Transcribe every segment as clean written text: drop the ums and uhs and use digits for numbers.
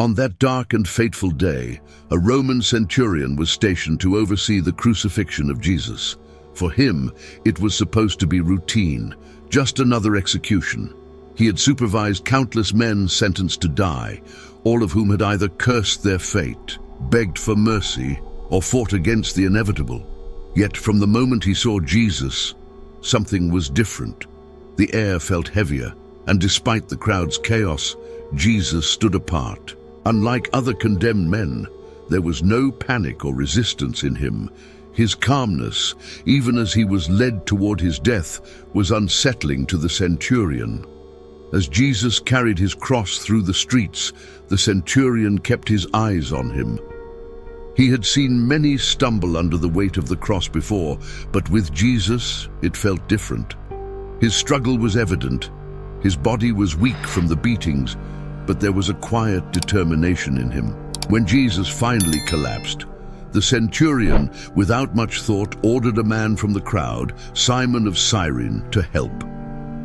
On that dark and fateful day, a Roman centurion was stationed to oversee the crucifixion of Jesus. For him, it was supposed to be routine, just another execution. He had supervised countless men sentenced to die, all of whom had either cursed their fate, begged for mercy, or fought against the inevitable. Yet from the moment he saw Jesus, something was different. The air felt heavier, and despite the crowd's chaos, Jesus stood apart. Unlike other condemned men, there was no panic or resistance in him. His calmness, even as he was led toward his death, was unsettling to the centurion. As Jesus carried his cross through the streets, the centurion kept his eyes on him. He had seen many stumble under the weight of the cross before, but with Jesus, it felt different. His struggle was evident. His body was weak from the beatings, but there was a quiet determination in him. When Jesus finally collapsed, the centurion, without much thought, ordered a man from the crowd, Simon of Cyrene, to help.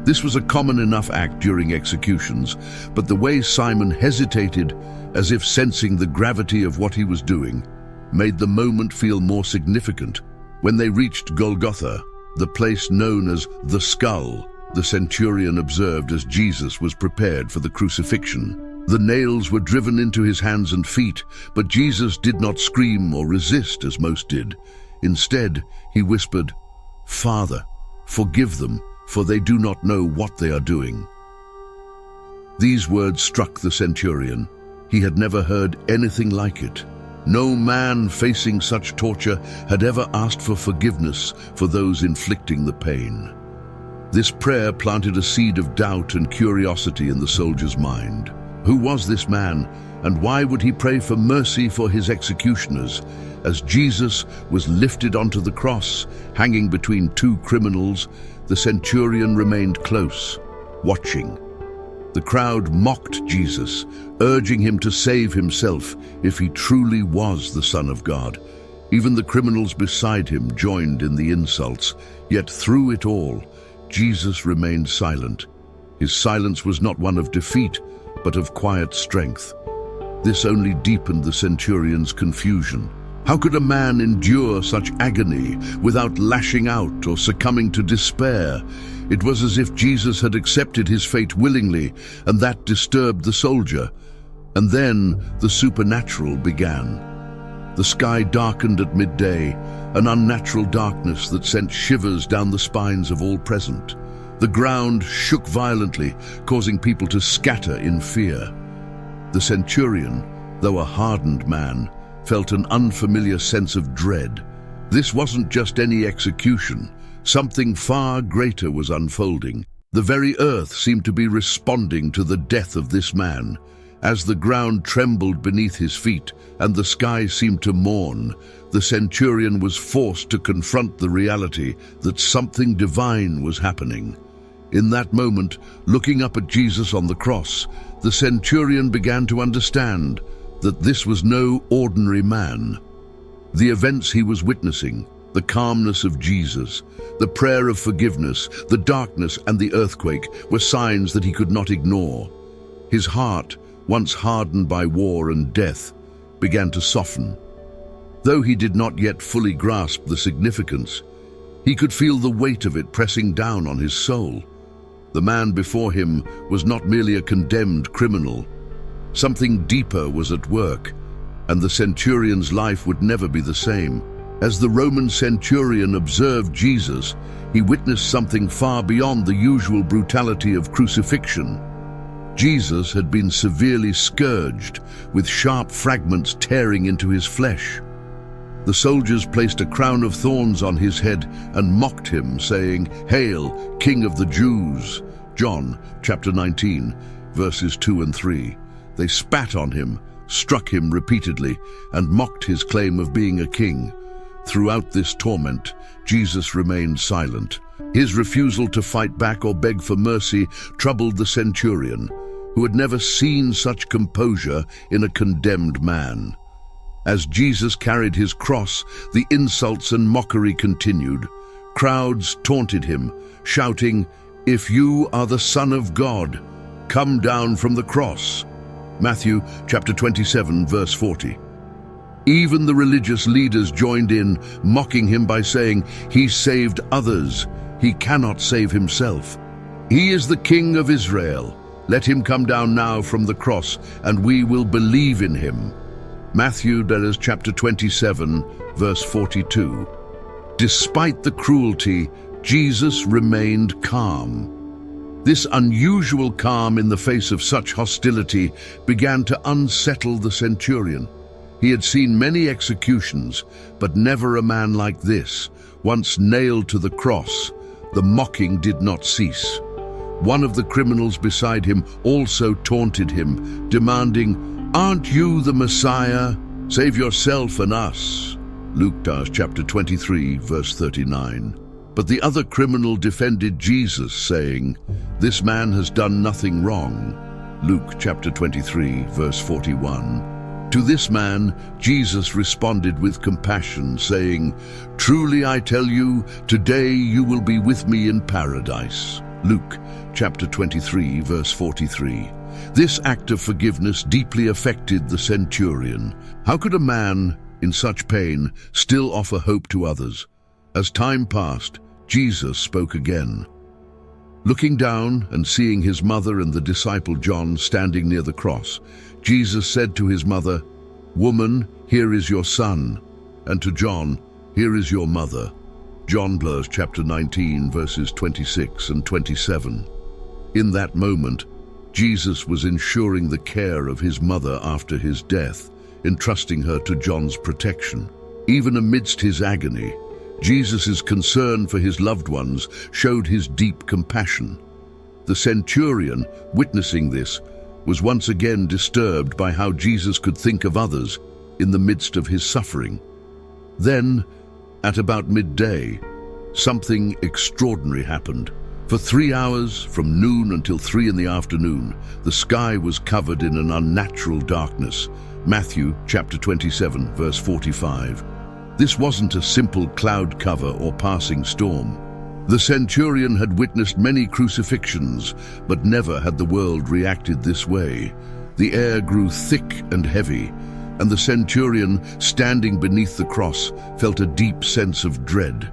This was a common enough act during executions, but the way Simon hesitated, as if sensing the gravity of what he was doing, made the moment feel more significant. When they reached Golgotha, the place known as the Skull, the centurion observed as Jesus was prepared for the crucifixion. The nails were driven into his hands and feet, but Jesus did not scream or resist as most did. Instead, he whispered, "Father, forgive them, for they do not know what they are doing." These words struck the centurion. He had never heard anything like it. No man facing such torture had ever asked for forgiveness for those inflicting the pain. This prayer planted a seed of doubt and curiosity in the soldier's mind. Who was this man, and why would he pray for mercy for his executioners? As Jesus was lifted onto the cross, hanging between two criminals, the centurion remained close, watching. The crowd mocked Jesus, urging him to save himself if he truly was the Son of God. Even the criminals beside him joined in the insults, yet through it all, Jesus remained silent. His silence was not one of defeat, but of quiet strength. This only deepened the centurion's confusion. How could a man endure such agony without lashing out or succumbing to despair? It was as if Jesus had accepted his fate willingly, and that disturbed the soldier. And then the supernatural began. The sky darkened at midday, an unnatural darkness that sent shivers down the spines of all present. The ground shook violently, causing people to scatter in fear. The centurion, though a hardened man, felt an unfamiliar sense of dread. This wasn't just any execution. Something far greater was unfolding. The very earth seemed to be responding to the death of this man. As the ground trembled beneath his feet and the sky seemed to mourn, the centurion was forced to confront the reality that something divine was happening. In that moment, looking up at Jesus on the cross, the centurion began to understand that this was no ordinary man. The events he was witnessing, the calmness of Jesus, the prayer of forgiveness, the darkness and the earthquake were signs that he could not ignore. His heart, once hardened by war and death, began to soften. Though he did not yet fully grasp the significance, he could feel the weight of it pressing down on his soul. The man before him was not merely a condemned criminal. Something deeper was at work, and the centurion's life would never be the same. As the Roman centurion observed Jesus, he witnessed something far beyond the usual brutality of crucifixion. Jesus had been severely scourged, with sharp fragments tearing into his flesh. The soldiers placed a crown of thorns on his head and mocked him, saying, "Hail, King of the Jews!" John chapter 19, verses 2 and 3. They spat on him, struck him repeatedly, and mocked his claim of being a king. Throughout this torment, Jesus remained silent. His refusal to fight back or beg for mercy troubled the centurion, who had never seen such composure in a condemned man. As Jesus carried his cross, the insults and mockery continued. Crowds taunted him, shouting, "If you are the Son of God, come down from the cross." Matthew chapter 27, verse 40. Even the religious leaders joined in, mocking him by saying, "He saved others. He cannot save himself. He is the King of Israel. Let him come down now from the cross, and we will believe in him." Matthew chapter 27, verse 42. Despite the cruelty, Jesus remained calm. This unusual calm in the face of such hostility began to unsettle the centurion. He had seen many executions, but never a man like this. Once nailed to the cross, the mocking did not cease. One of the criminals beside him also taunted him, demanding, "Aren't you the Messiah? Save yourself and us." Luke chapter 23, verse 39. But the other criminal defended Jesus, saying, "This man has done nothing wrong." Luke chapter 23, verse 41. To this man, Jesus responded with compassion, saying, "Truly I tell you, today you will be with me in paradise." Luke chapter 23, verse 43. This act of forgiveness deeply affected the centurion. How could a man in such pain still offer hope to others? As time passed, Jesus spoke again. Looking down and seeing his mother and the disciple John standing near the cross, Jesus said to his mother, "Woman, here is your son," and to John, "Here is your mother." John chapter 19, verses 26 and 27. In that moment, Jesus was ensuring the care of his mother after his death, entrusting her to John's protection. Even amidst his agony, Jesus' concern for his loved ones showed his deep compassion. The centurion, witnessing this, was once again disturbed by how Jesus could think of others in the midst of his suffering. Then, at about midday, something extraordinary happened. For 3 hours, from noon until 3 in the afternoon, the sky was covered in an unnatural darkness. Matthew chapter 27, verse 45. This wasn't a simple cloud cover or passing storm. The centurion had witnessed many crucifixions, but never had the world reacted this way. The air grew thick and heavy, and the centurion, standing beneath the cross, felt a deep sense of dread.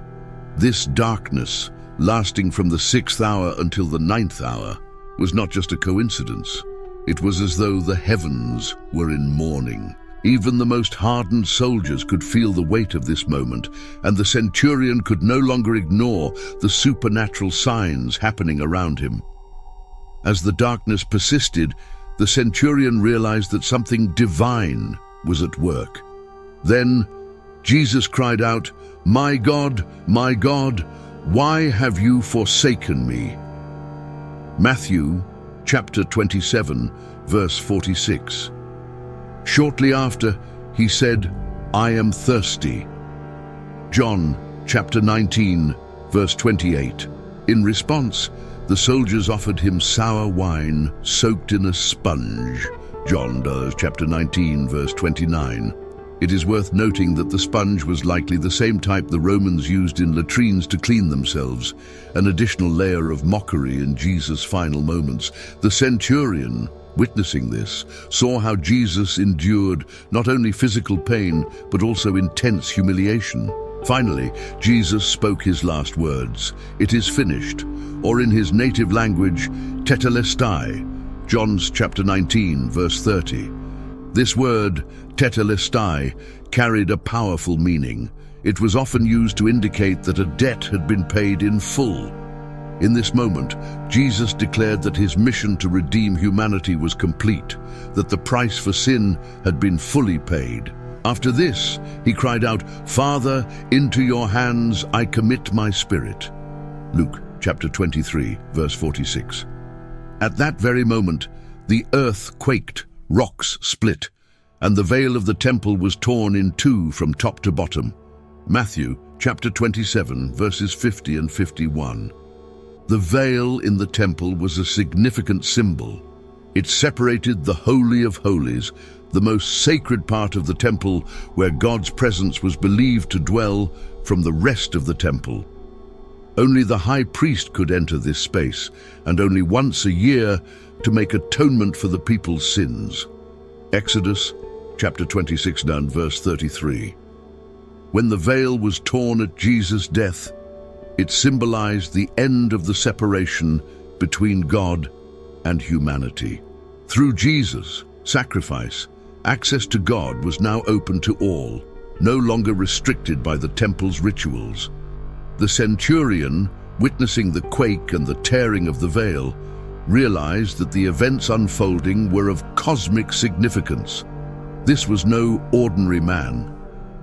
This darkness, lasting from the 6th hour until the 9th hour, was not just a coincidence. It was as though the heavens were in mourning. Even the most hardened soldiers could feel the weight of this moment, and the centurion could no longer ignore the supernatural signs happening around him. As the darkness persisted, the centurion realized that something divine was at work. Then Jesus cried out, my God, why have you forsaken me?" Matthew chapter 27, verse 46. Shortly after, he said, "I am thirsty." John chapter 19, verse 28. In response, the soldiers offered him sour wine soaked in a sponge. John chapter 19, verse 29. It is worth noting that the sponge was likely the same type the Romans used in latrines to clean themselves, an additional layer of mockery in Jesus' final moments. The centurion, witnessing this, saw how Jesus endured not only physical pain, but also intense humiliation. Finally, Jesus spoke his last words, "It is finished," or in his native language, tetelestai, John chapter 19, verse 30. This word, tetelestai, carried a powerful meaning. It was often used to indicate that a debt had been paid in full. In this moment, Jesus declared that his mission to redeem humanity was complete, that the price for sin had been fully paid. After this, he cried out, "Father, into your hands I commit my spirit." Luke chapter 23, verse 46. At that very moment, the earth quaked, rocks split, and the veil of the temple was torn in two from top to bottom. Matthew chapter 27, verses 50 and 51. The veil in the temple was a significant symbol. It separated the Holy of Holies, the most sacred part of the temple where God's presence was believed to dwell, from the rest of the temple. Only the high priest could enter this space, and only once a year, to make atonement for the people's sins. Exodus chapter 26 and verse 33. When the veil was torn at Jesus' death, it symbolized the end of the separation between God and humanity. Through Jesus' sacrifice, access to God was now open to all, no longer restricted by the temple's rituals. The centurion, witnessing the quake and the tearing of the veil, realized that the events unfolding were of cosmic significance. This was no ordinary man.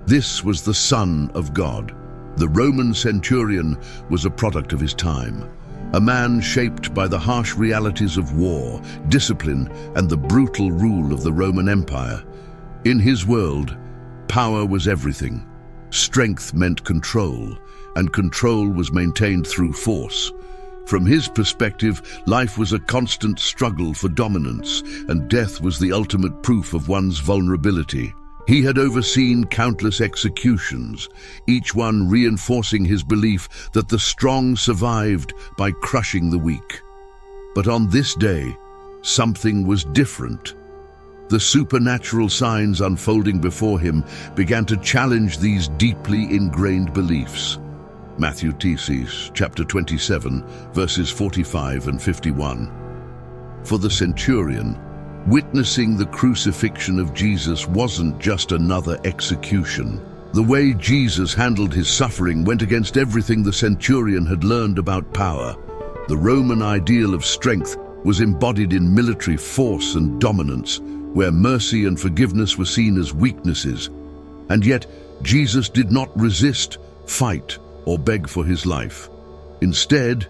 This was the Son of God. The Roman centurion was a product of his time, a man shaped by the harsh realities of war, discipline, and the brutal rule of the Roman Empire. In his world, power was everything. Strength meant control, and control was maintained through force. From his perspective, life was a constant struggle for dominance, and death was the ultimate proof of one's vulnerability. He had overseen countless executions, each one reinforcing his belief that the strong survived by crushing the weak. But on this day, something was different. The supernatural signs unfolding before him began to challenge these deeply ingrained beliefs. Matthew chapter 27, verses 45 and 51. For the centurion, witnessing the crucifixion of Jesus wasn't just another execution. The way Jesus handled his suffering went against everything the centurion had learned about power. The Roman ideal of strength was embodied in military force and dominance, where mercy and forgiveness were seen as weaknesses. And yet, Jesus did not resist, fight, or beg for his life. Instead,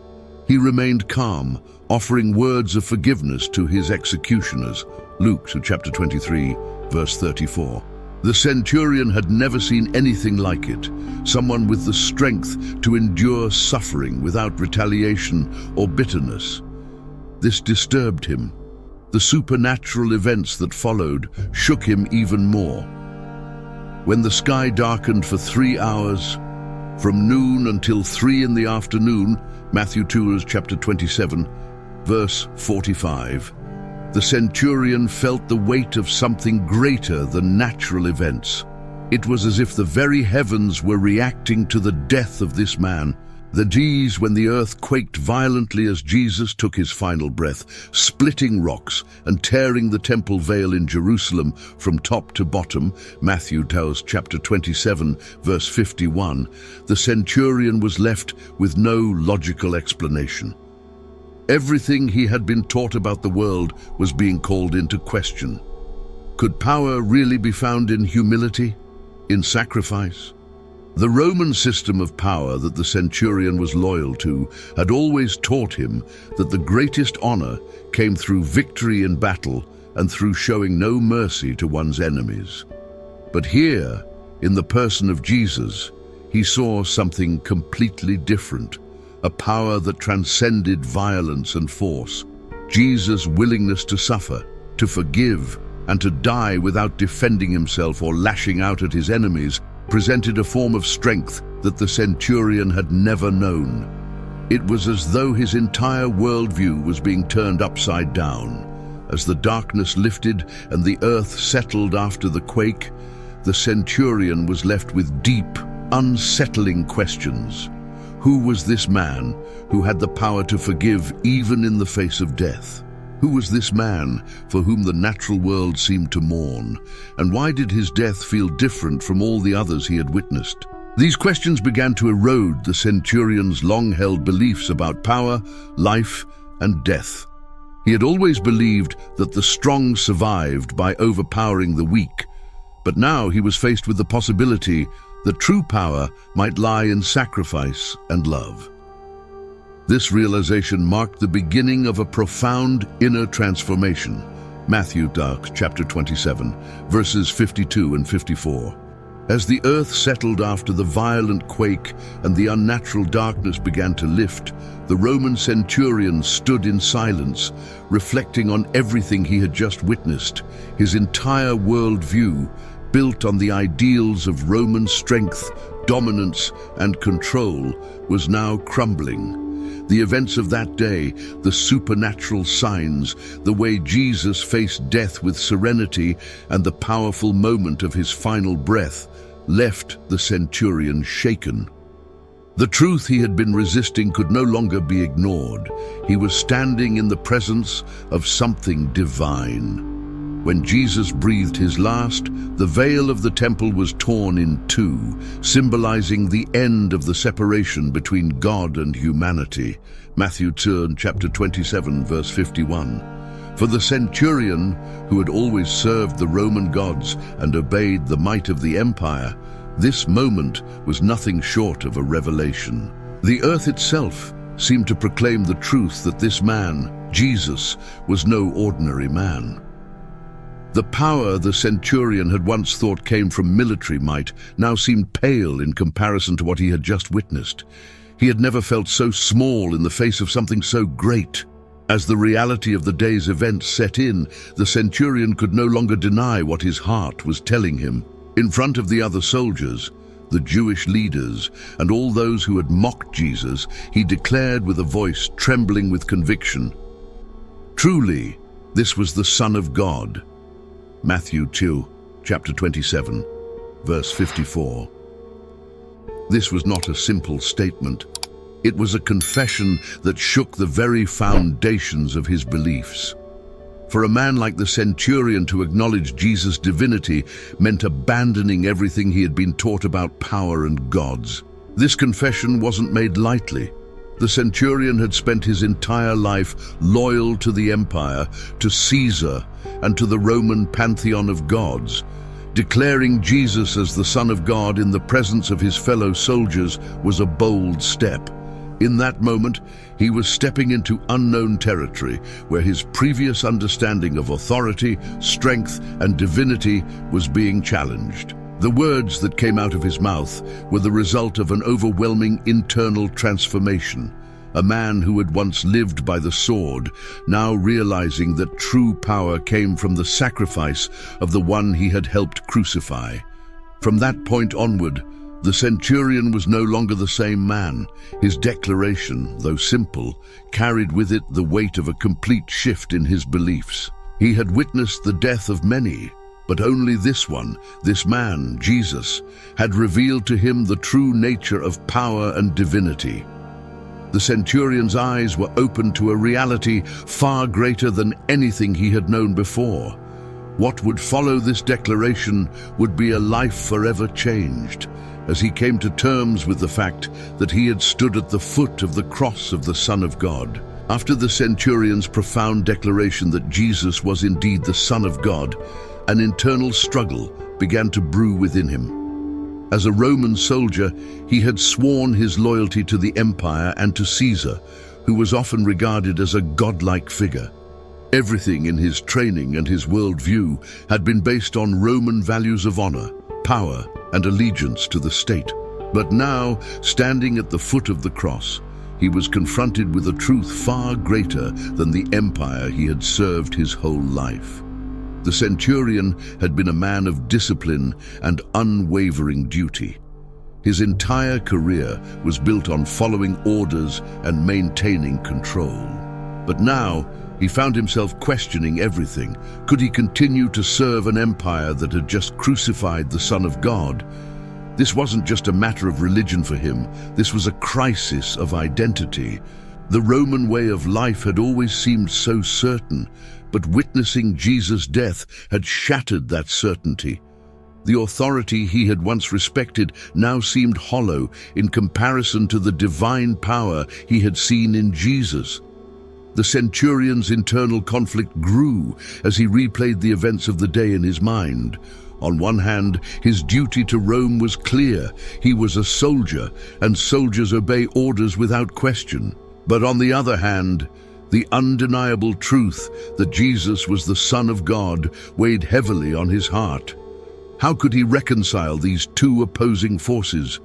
he remained calm, offering words of forgiveness to his executioners. Luke chapter 23, verse 34. The centurion had never seen anything like it, someone with the strength to endure suffering without retaliation or bitterness. This disturbed him. The supernatural events that followed shook him even more. When the sky darkened for 3 hours, from noon until 3 in the afternoon, Matthew chapter 27, verse 45, the centurion felt the weight of something greater than natural events. It was as if the very heavens were reacting to the death of this man. The days when the earth quaked violently as Jesus took his final breath, splitting rocks and tearing the temple veil in Jerusalem from top to bottom, Matthew chapter 27, verse 51, the centurion was left with no logical explanation. Everything he had been taught about the world was being called into question. Could power really be found in humility, in sacrifice? The Roman system of power that the centurion was loyal to had always taught him that the greatest honor came through victory in battle and through showing no mercy to one's enemies. But here, in the person of Jesus, he saw something completely different, a power that transcended violence and force. Jesus' willingness to suffer, to forgive, and to die without defending himself or lashing out at his enemies presented a form of strength that the centurion had never known. It was as though his entire worldview was being turned upside down. As the darkness lifted and the earth settled after the quake, the centurion was left with deep, unsettling questions. Who was this man who had the power to forgive even in the face of death? Who was this man for whom the natural world seemed to mourn? And why did his death feel different from all the others he had witnessed? These questions began to erode the centurion's long-held beliefs about power, life, and death. He had always believed that the strong survived by overpowering the weak, but now he was faced with the possibility that true power might lie in sacrifice and love. This realization marked the beginning of a profound inner transformation. Matthew chapter 27, verses 52 and 54. As the earth settled after the violent quake and the unnatural darkness began to lift, the Roman centurion stood in silence, reflecting on everything he had just witnessed. His entire worldview, built on the ideals of Roman strength, dominance, and control, was now crumbling. The events of that day, the supernatural signs, the way Jesus faced death with serenity, and the powerful moment of his final breath, left the centurion shaken. The truth he had been resisting could no longer be ignored. He was standing in the presence of something divine. When Jesus breathed his last, the veil of the temple was torn in two, symbolizing the end of the separation between God and humanity. Matthew chapter 27, verse 51. For the centurion, who had always served the Roman gods and obeyed the might of the empire, this moment was nothing short of a revelation. The earth itself seemed to proclaim the truth that this man, Jesus, was no ordinary man. The power the centurion had once thought came from military might now seemed pale in comparison to what he had just witnessed. He had never felt so small in the face of something so great. As the reality of the day's events set in, the centurion could no longer deny what his heart was telling him. In front of the other soldiers, the Jewish leaders, and all those who had mocked Jesus, he declared with a voice trembling with conviction, "Truly, this was the Son of God." Matthew chapter 27, verse 54. This was not a simple statement. It was a confession that shook the very foundations of his beliefs. For a man like the centurion to acknowledge Jesus' divinity meant abandoning everything he had been taught about power and gods. This confession wasn't made lightly. The centurion had spent his entire life loyal to the empire, to Caesar, and to the Roman pantheon of gods. Declaring Jesus as the Son of God in the presence of his fellow soldiers was a bold step. In that moment, he was stepping into unknown territory where his previous understanding of authority, strength, and divinity was being challenged. The words that came out of his mouth were the result of an overwhelming internal transformation. A man who had once lived by the sword, now realizing that true power came from the sacrifice of the one he had helped crucify. From that point onward, the centurion was no longer the same man. His declaration, though simple, carried with it the weight of a complete shift in his beliefs. He had witnessed the death of many, but only this one, this man, Jesus, had revealed to him the true nature of power and divinity. The centurion's eyes were opened to a reality far greater than anything he had known before. What would follow this declaration would be a life forever changed, as he came to terms with the fact that he had stood at the foot of the cross of the Son of God. After the centurion's profound declaration that Jesus was indeed the Son of God, an internal struggle began to brew within him. As a Roman soldier, he had sworn his loyalty to the empire and to Caesar, who was often regarded as a godlike figure. Everything in his training and his worldview had been based on Roman values of honor, power, and allegiance to the state. But now, standing at the foot of the cross, he was confronted with a truth far greater than the empire he had served his whole life. The centurion had been a man of discipline and unwavering duty. His entire career was built on following orders and maintaining control. But now, he found himself questioning everything. Could he continue to serve an empire that had just crucified the Son of God? This wasn't just a matter of religion for him. This was a crisis of identity. The Roman way of life had always seemed so certain, but witnessing Jesus' death had shattered that certainty. The authority he had once respected now seemed hollow in comparison to the divine power he had seen in Jesus. The centurion's internal conflict grew as he replayed the events of the day in his mind. On one hand, his duty to Rome was clear. He was a soldier, and soldiers obey orders without question. But on the other hand, the undeniable truth that Jesus was the Son of God weighed heavily on his heart. How could he reconcile these two opposing forces?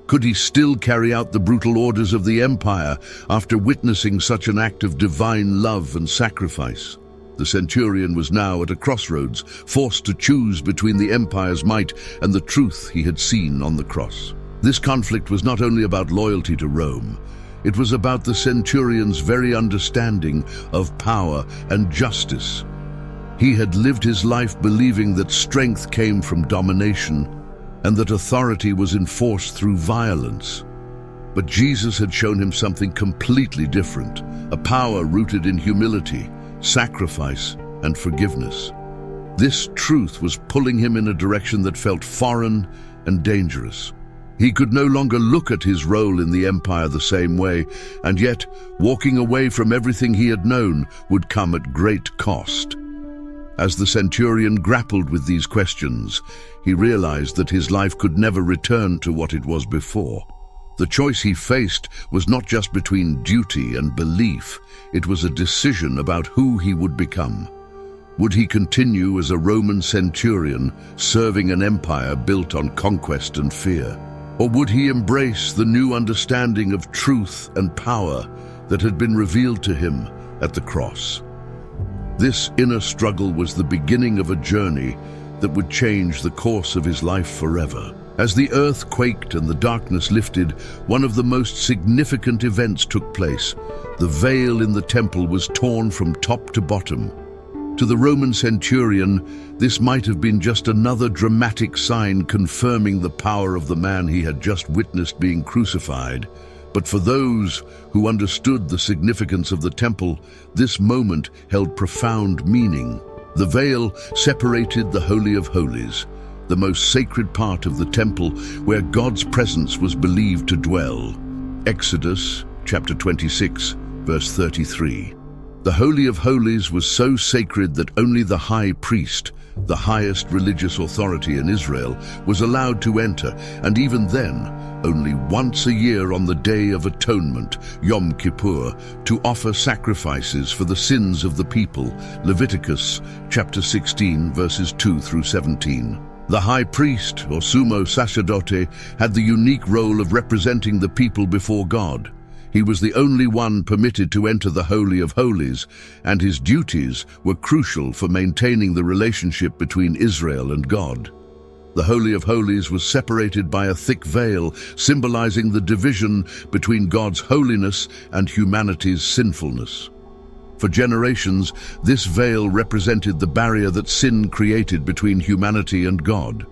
Could he still carry out the brutal orders of the empire after witnessing such an act of divine love and sacrifice? The centurion was now at a crossroads, forced to choose between the empire's might and the truth he had seen on the cross. This conflict was not only about loyalty to Rome. It was about the centurion's very understanding of power and justice. He had lived his life believing that strength came from domination and that authority was enforced through violence. But Jesus had shown him something completely different, a power rooted in humility, sacrifice, and forgiveness. This truth was pulling him in a direction that felt foreign and dangerous. He could no longer look at his role in the empire the same way, and yet walking away from everything he had known would come at great cost. As the centurion grappled with these questions, he realized that his life could never return to what it was before. The choice he faced was not just between duty and belief, it was a decision about who he would become. Would he continue as a Roman centurion, serving an empire built on conquest and fear? Or would he embrace the new understanding of truth and power that had been revealed to him at the cross? This inner struggle was the beginning of a journey that would change the course of his life forever. As the earth quaked and the darkness lifted, one of the most significant events took place. The veil in the temple was torn from top to bottom. To the Roman centurion, this might have been just another dramatic sign confirming the power of the man he had just witnessed being crucified. But for those who understood the significance of the temple, this moment held profound meaning. The veil separated the Holy of Holies, the most sacred part of the temple where God's presence was believed to dwell. Exodus chapter 26, verse 33. The Holy of Holies was so sacred that only the high priest, the highest religious authority in Israel, was allowed to enter, and even then, only once a year on the Day of Atonement, Yom Kippur, to offer sacrifices for the sins of the people. Leviticus chapter 16, verses 2 through 17. The high priest, or sumo sacerdote, had the unique role of representing the people before God. He was the only one permitted to enter the Holy of Holies, and his duties were crucial for maintaining the relationship between Israel and God. The Holy of Holies was separated by a thick veil, symbolizing the division between God's holiness and humanity's sinfulness. For generations, this veil represented the barrier that sin created between humanity and God.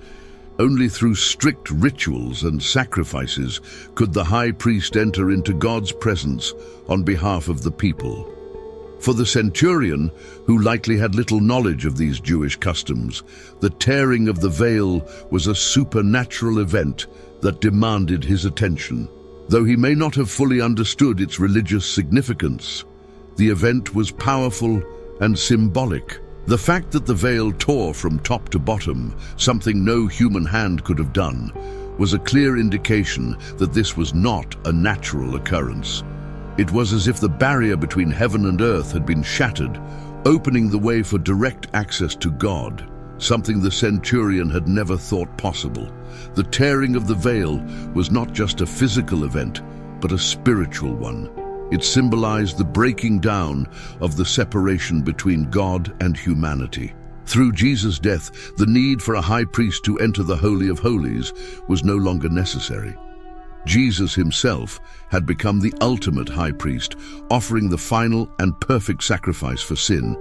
Only through strict rituals and sacrifices could the high priest enter into God's presence on behalf of the people. For the centurion, who likely had little knowledge of these Jewish customs, the tearing of the veil was a supernatural event that demanded his attention. Though he may not have fully understood its religious significance, the event was powerful and symbolic. The fact that the veil tore from top to bottom, something no human hand could have done, was a clear indication that this was not a natural occurrence. It was as if the barrier between heaven and earth had been shattered, opening the way for direct access to God, something the centurion had never thought possible. The tearing of the veil was not just a physical event, but a spiritual one. It symbolized the breaking down of the separation between God and humanity. Through Jesus' death, the need for a high priest to enter the Holy of Holies was no longer necessary. Jesus himself had become the ultimate high priest, offering the final and perfect sacrifice for sin.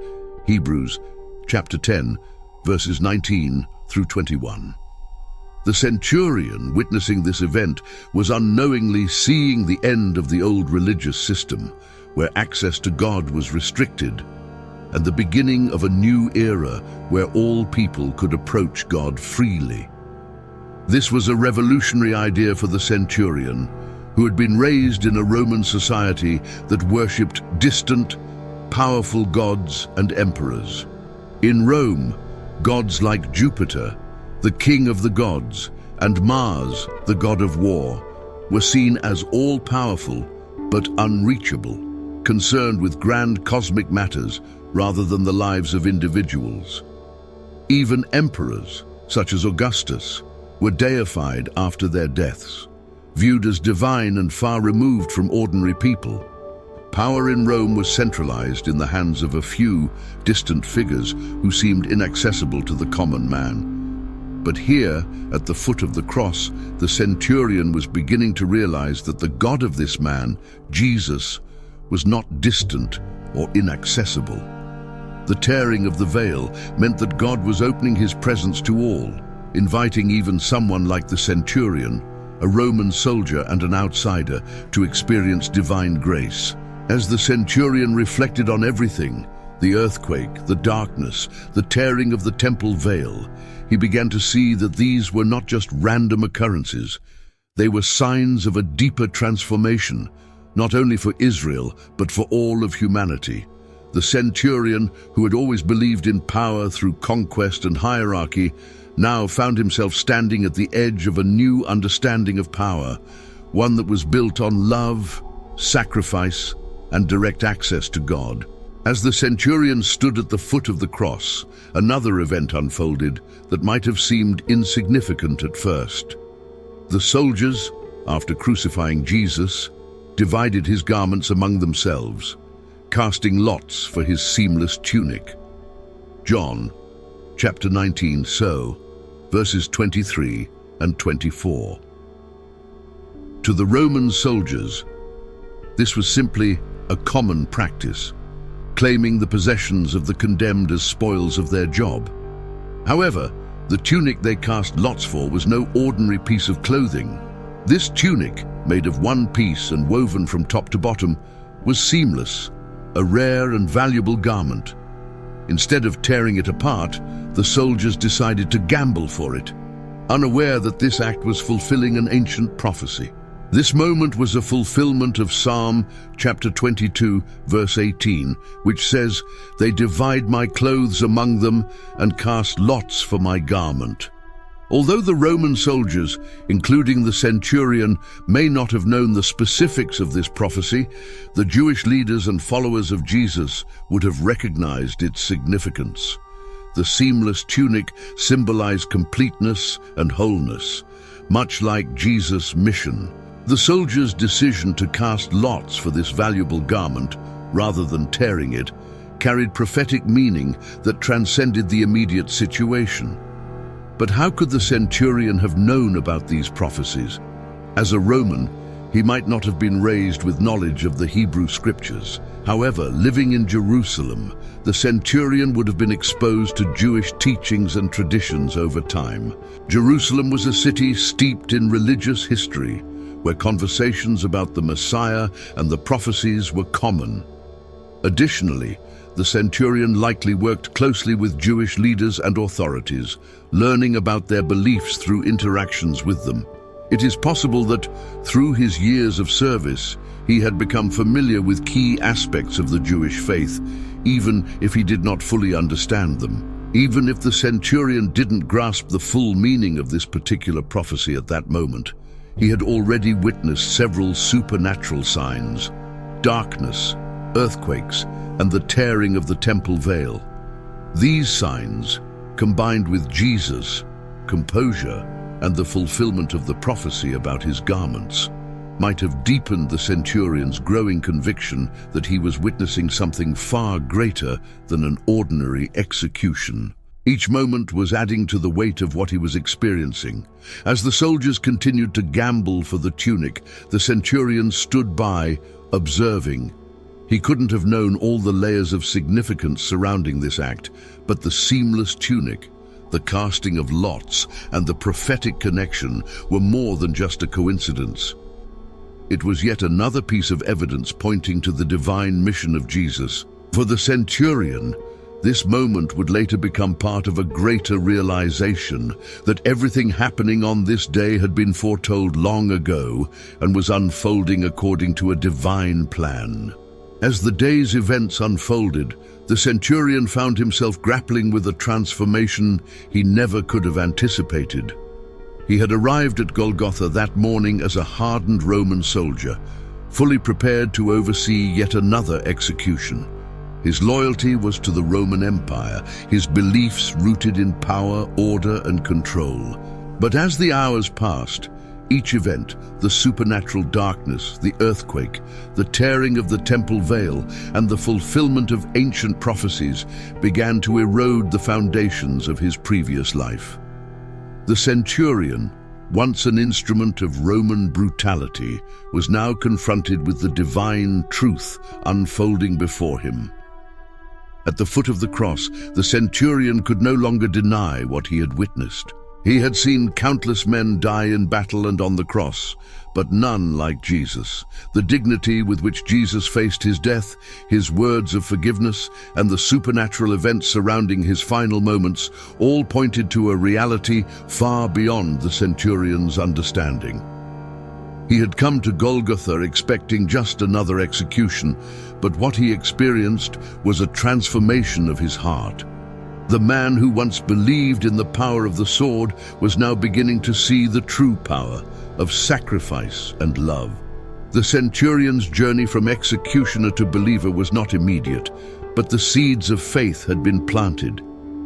Hebrews chapter 10, verses 19 through 21. The centurion, witnessing this event, was unknowingly seeing the end of the old religious system, where access to God was restricted, and the beginning of a new era where all people could approach God freely. This was a revolutionary idea for the centurion, who had been raised in a Roman society that worshipped distant, powerful gods and emperors. In Rome, gods like Jupiter, the king of the gods, and Mars, the god of war, were seen as all-powerful but unreachable, concerned with grand cosmic matters rather than the lives of individuals. Even emperors, such as Augustus, were deified after their deaths, viewed as divine and far removed from ordinary people. Power in Rome was centralized in the hands of a few distant figures who seemed inaccessible to the common man. But here, at the foot of the cross, the centurion was beginning to realize that the God of this man, Jesus, was not distant or inaccessible. The tearing of the veil meant that God was opening his presence to all, inviting even someone like the centurion, a Roman soldier and an outsider, to experience divine grace. As the centurion reflected on everything, the earthquake, the darkness, the tearing of the temple veil, he began to see that these were not just random occurrences. They were signs of a deeper transformation, not only for Israel, but for all of humanity. The centurion, who had always believed in power through conquest and hierarchy, now found himself standing at the edge of a new understanding of power, one that was built on love, sacrifice, and direct access to God. As the centurion stood at the foot of the cross, another event unfolded that might have seemed insignificant at first. The soldiers, after crucifying Jesus, divided his garments among themselves, casting lots for his seamless tunic. John, chapter 19, verses 23 and 24. To the Roman soldiers, this was simply a common practice, claiming the possessions of the condemned as spoils of their job. However, the tunic they cast lots for was no ordinary piece of clothing. This tunic, made of one piece and woven from top to bottom, was seamless, a rare and valuable garment. Instead of tearing it apart, the soldiers decided to gamble for it, unaware that this act was fulfilling an ancient prophecy. This moment was a fulfillment of Psalm chapter 22, verse 18, which says, "They divide my clothes among them and cast lots for my garment." Although the Roman soldiers, including the centurion, may not have known the specifics of this prophecy, the Jewish leaders and followers of Jesus would have recognized its significance. The seamless tunic symbolized completeness and wholeness, much like Jesus' mission. The soldiers' decision to cast lots for this valuable garment, rather than tearing it, carried prophetic meaning that transcended the immediate situation. But how could the centurion have known about these prophecies? As a Roman, he might not have been raised with knowledge of the Hebrew scriptures. However, living in Jerusalem, the centurion would have been exposed to Jewish teachings and traditions over time. Jerusalem was a city steeped in religious history, where conversations about the Messiah and the prophecies were common. Additionally, the centurion likely worked closely with Jewish leaders and authorities, learning about their beliefs through interactions with them. It is possible that, through his years of service, he had become familiar with key aspects of the Jewish faith, even if he did not fully understand them. Even if the centurion didn't grasp the full meaning of this particular prophecy at that moment, he had already witnessed several supernatural signs: darkness, earthquakes, and the tearing of the temple veil. These signs, combined with Jesus, composure, and the fulfillment of the prophecy about his garments, might have deepened the centurion's growing conviction that he was witnessing something far greater than an ordinary execution. Each moment was adding to the weight of what he was experiencing. As the soldiers continued to gamble for the tunic, the centurion stood by, observing. He couldn't have known all the layers of significance surrounding this act, but the seamless tunic, the casting of lots, and the prophetic connection were more than just a coincidence. It was yet another piece of evidence pointing to the divine mission of Jesus. For the centurion, this moment would later become part of a greater realization that everything happening on this day had been foretold long ago and was unfolding according to a divine plan. As the day's events unfolded, the centurion found himself grappling with a transformation he never could have anticipated. He had arrived at Golgotha that morning as a hardened Roman soldier, fully prepared to oversee yet another execution. His loyalty was to the Roman Empire, his beliefs rooted in power, order, and control. But as the hours passed, each event, the supernatural darkness, the earthquake, the tearing of the temple veil, and the fulfillment of ancient prophecies began to erode the foundations of his previous life. The centurion, once an instrument of Roman brutality, was now confronted with the divine truth unfolding before him. At the foot of the cross, the centurion could no longer deny what he had witnessed. He had seen countless men die in battle and on the cross, but none like Jesus. The dignity with which Jesus faced his death, his words of forgiveness, and the supernatural events surrounding his final moments all pointed to a reality far beyond the centurion's understanding. He had come to Golgotha expecting just another execution, but what he experienced was a transformation of his heart. The man who once believed in the power of the sword was now beginning to see the true power of sacrifice and love. The centurion's journey from executioner to believer was not immediate, but the seeds of faith had been planted.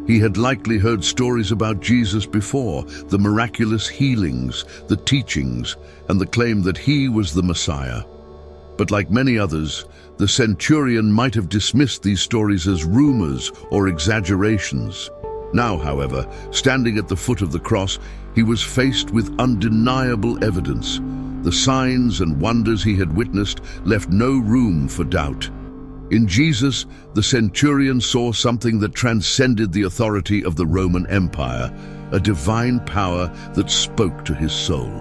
He had likely heard stories about Jesus before, the miraculous healings, the teachings, and the claim that he was the Messiah. But like many others, the centurion might have dismissed these stories as rumors or exaggerations. Now, however, standing at the foot of the cross, he was faced with undeniable evidence. The signs and wonders he had witnessed left no room for doubt. In Jesus, the centurion saw something that transcended the authority of the Roman Empire, a divine power that spoke to his soul.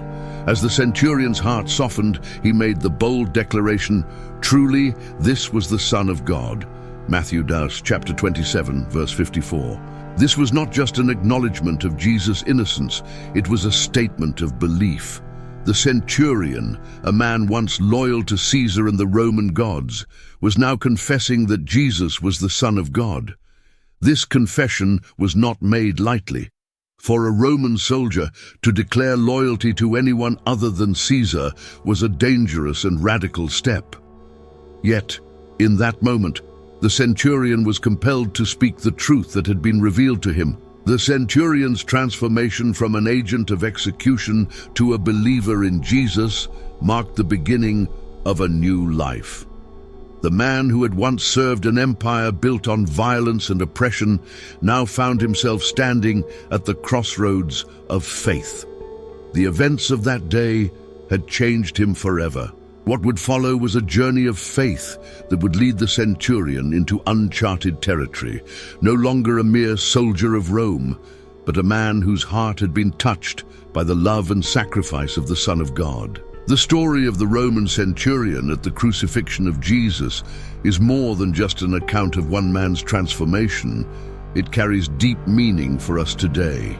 As the centurion's heart softened, he made the bold declaration, "Truly, this was the Son of God." Matthew chapter 27, verse 54. This was not just an acknowledgement of Jesus' innocence, it was a statement of belief. The centurion, a man once loyal to Caesar and the Roman gods, was now confessing that Jesus was the Son of God. This confession was not made lightly. For a Roman soldier, to declare loyalty to anyone other than Caesar was a dangerous and radical step. Yet, in that moment, the centurion was compelled to speak the truth that had been revealed to him. The centurion's transformation from an agent of execution to a believer in Jesus marked the beginning of a new life. The man who had once served an empire built on violence and oppression now found himself standing at the crossroads of faith. The events of that day had changed him forever. What would follow was a journey of faith that would lead the centurion into uncharted territory, no longer a mere soldier of Rome, but a man whose heart had been touched by the love and sacrifice of the Son of God. The story of the Roman centurion at the crucifixion of Jesus is more than just an account of one man's transformation. It carries deep meaning for us today.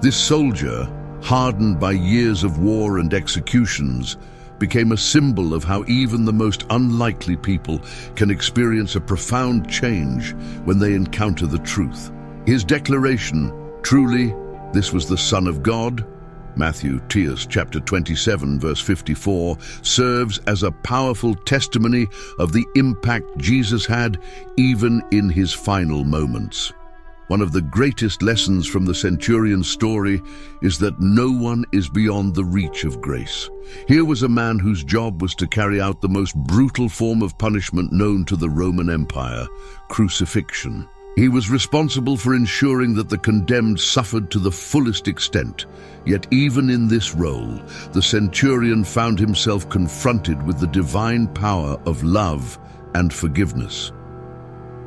This soldier, hardened by years of war and executions, became a symbol of how even the most unlikely people can experience a profound change when they encounter the truth. His declaration, "Truly, this was the Son of God," Matthew chapter 27, verse 54, serves as a powerful testimony of the impact Jesus had even in his final moments. One of the greatest lessons from the centurion's story is that no one is beyond the reach of grace. Here was a man whose job was to carry out the most brutal form of punishment known to the Roman Empire, crucifixion. He was responsible for ensuring that the condemned suffered to the fullest extent. Yet even in this role, the centurion found himself confronted with the divine power of love and forgiveness.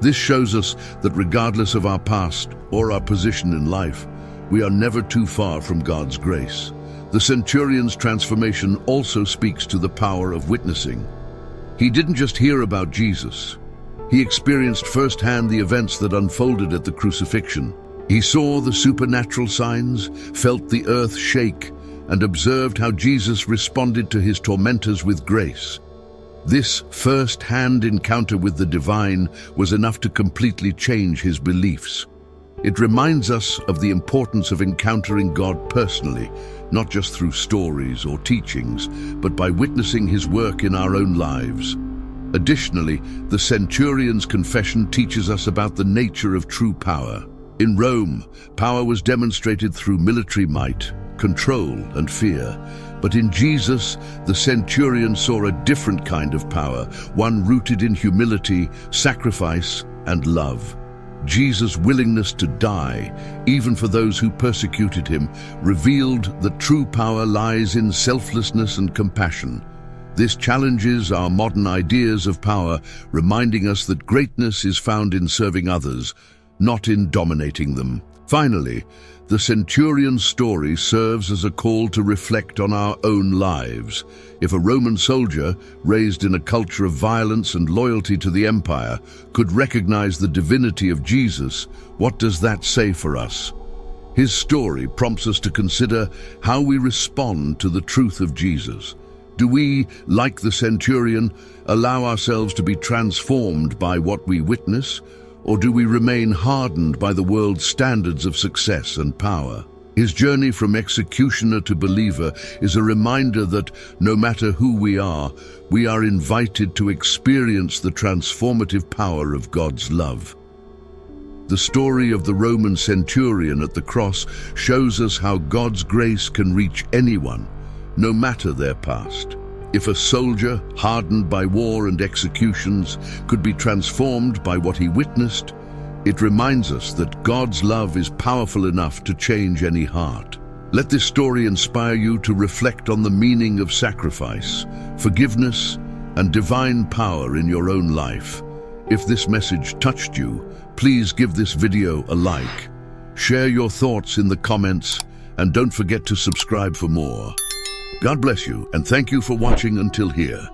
This shows us that regardless of our past or our position in life, we are never too far from God's grace. The centurion's transformation also speaks to the power of witnessing. He didn't just hear about Jesus. He experienced firsthand the events that unfolded at the crucifixion. He saw the supernatural signs, felt the earth shake, and observed how Jesus responded to his tormentors with grace. This first-hand encounter with the divine was enough to completely change his beliefs. It reminds us of the importance of encountering God personally, not just through stories or teachings, but by witnessing his work in our own lives. Additionally, the centurion's confession teaches us about the nature of true power. In Rome, power was demonstrated through military might, control, and fear. But in Jesus, the centurion saw a different kind of power, one rooted in humility, sacrifice, and love. Jesus' willingness to die, even for those who persecuted him, revealed that true power lies in selflessness and compassion. This challenges our modern ideas of power, reminding us that greatness is found in serving others, not in dominating them. Finally, the centurion's story serves as a call to reflect on our own lives. If a Roman soldier, raised in a culture of violence and loyalty to the empire, could recognize the divinity of Jesus, what does that say for us? His story prompts us to consider how we respond to the truth of Jesus. Do we, like the centurion, allow ourselves to be transformed by what we witness, or do we remain hardened by the world's standards of success and power? His journey from executioner to believer is a reminder that no matter who we are invited to experience the transformative power of God's love. The story of the Roman centurion at the cross shows us how God's grace can reach anyone, no matter their past. If a soldier, hardened by war and executions, could be transformed by what he witnessed, it reminds us that God's love is powerful enough to change any heart. Let this story inspire you to reflect on the meaning of sacrifice, forgiveness, and divine power in your own life. If this message touched you, please give this video a like. Share your thoughts in the comments, and don't forget to subscribe for more. God bless you, and thank you for watching until here.